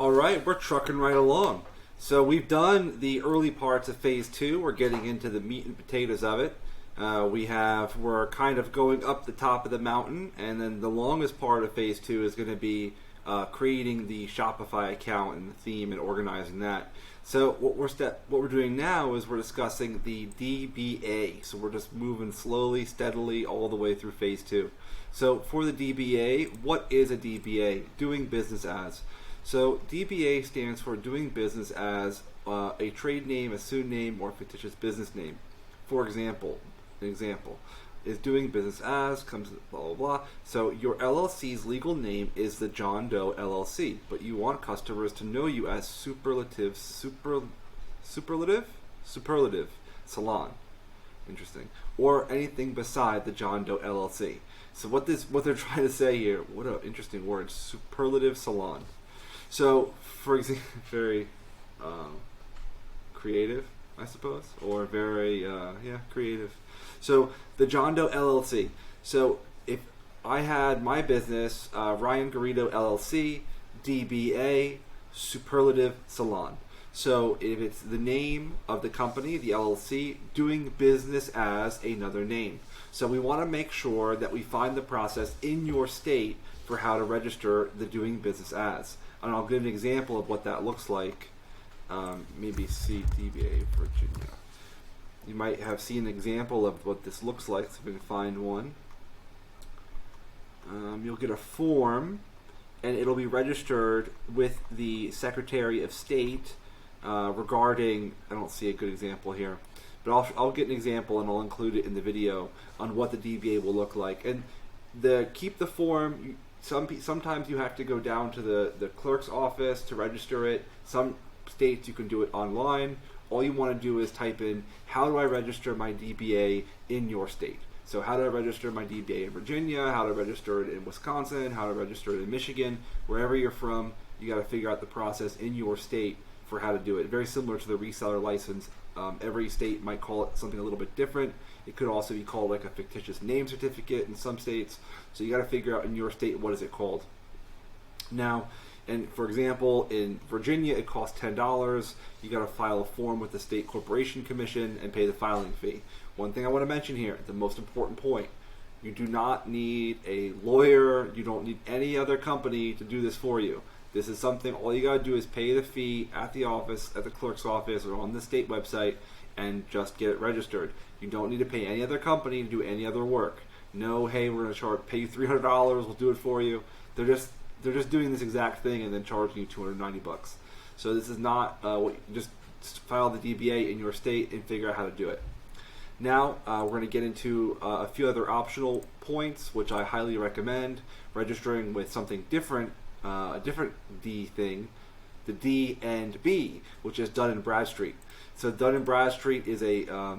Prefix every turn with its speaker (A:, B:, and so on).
A: All right, we're trucking right along. So we've done the early parts of phase 2. We're getting into the meat and potatoes of it. We're kind of going up the top of the mountain, and then the longest part of phase 2 is going to be creating the Shopify account and the theme and organizing that. So what we're doing now is we're discussing the DBA. So we're just moving slowly, steadily, all the way through phase 2. So for the DBA, what is a DBA? Doing business as. So DBA stands for doing business as a trade name, a pseudonym, or fictitious business name. For example, an example is doing business as, comes blah blah blah. So your LLC's legal name is the John Doe LLC, but you want customers to know you as superlative salon. Interesting. Or anything beside the John Doe LLC. So what they're trying to say here, what an interesting word, superlative salon. So, for example, very creative, I suppose, or very, creative. So, the John Doe LLC. So, if I had my business, Ryan Garrido LLC, DBA, Superlative Salon. So, if it's the name of the company, the LLC, doing business as another name. So, we want to make sure that we find the process in your state for how to register the doing business as. And I'll give an example of what that looks like. Maybe see DBA Virginia. You might have seen an example of what this looks like, so if we can find one. You'll get a form, and it'll be registered with the Secretary of State regarding, I don't see a good example here, but I'll get an example and I'll include it in the video on what the DBA will look like. And keep the form. Sometimes you have to go down to the clerk's office to register it. Some states you can do it online. All you want to do is type in, how do I register my DBA in your state? So how do I register my DBA in Virginia? How to register it in Wisconsin? How to register it in Michigan? Wherever you're from, you got to figure out the process in your state for how to do it. Very similar to the reseller license. Every state might call it something a little bit different. It could also be called like a fictitious name certificate in some states. So you got to figure out in your state what is it called. Now, and for example, in Virginia it costs $10. You got to file a form with the State Corporation Commission and pay the filing fee. One thing I want to mention here, the most important point, you do not need a lawyer. You don't need any other company to do this for you. This is something, all you got to do is pay the fee at the office, at the clerk's office, or on the state website, and just get it registered. You don't need to pay any other company to do any other work. No, hey, we're going to pay you $300, we'll do it for you. They're just doing this exact thing and then charging you $290. So this is not just file the DBA in your state and figure out how to do it. Now we're going to get into a few other optional points, which I highly recommend. Registering with something different, a different D thing, the D and B, which is Dun and Bradstreet. So Dun and Bradstreet is a